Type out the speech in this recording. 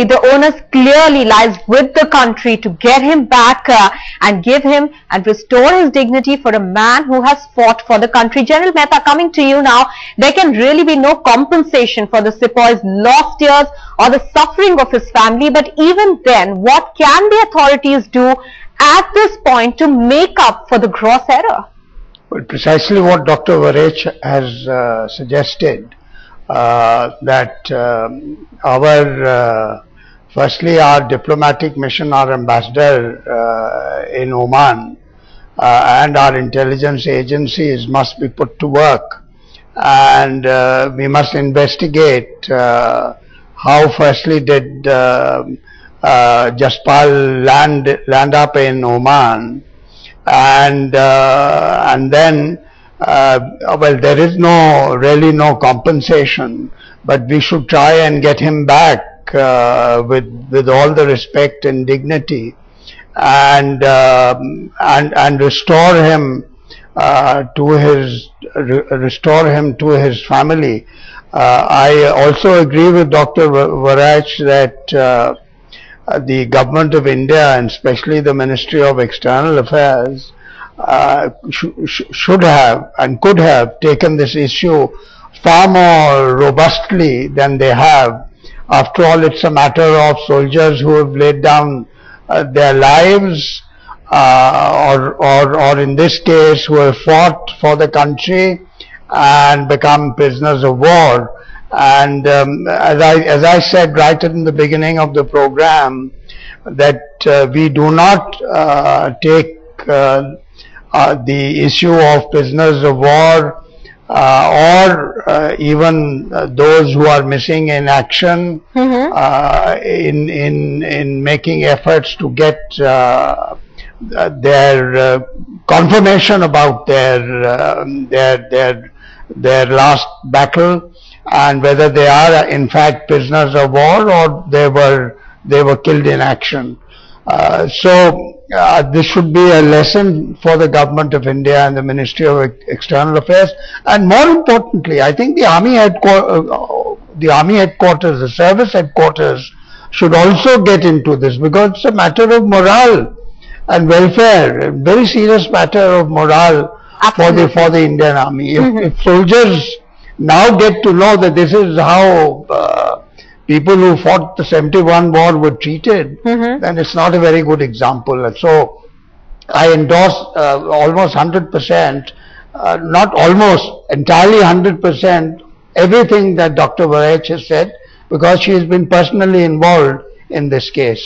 The onus clearly lies with the country to get him back and give him and restore his dignity for a man who has fought for the country. General Mehta, coming to you now, there can really be no compensation for the Sepoy's lost years or the suffering of his family. But even then, what can the authorities do at this point to make up for the gross error? Well, precisely what Dr. Varech has suggested, that firstly our diplomatic mission, our ambassador in Oman and our intelligence agencies must be put to work, and we must investigate how firstly did Jaspal land up in Oman, and then well, there is really no compensation, but we should try and get him back with all the respect and dignity, and restore him to his family. I also agree with Dr. Varech that the government of India, and especially the Ministry of External Affairs, should have and could have taken this issue far more robustly than they have. After all, it's a matter of soldiers who have laid down their lives, or in this case, who have fought for the country and become prisoners of war. And as I said right in the beginning of the program, that we do not take the issue of prisoners of war or even those who are missing in action in making efforts to get their confirmation about their last battle, and whether they are in fact prisoners of war or they were killed in action. So this should be a lesson for the government of India and the Ministry of External Affairs, and more importantly, I think the army headquarters, the service headquarters should also get into this, because it's a matter of morale and welfare, a very serious matter of morale for the Indian army. If soldiers now get to know that this is how people who fought the 71 war were treated, then it's not a very good example. And so I endorse almost 100%, not almost, entirely 100%, everything that Dr. Varech has said, because she has been personally involved in this case.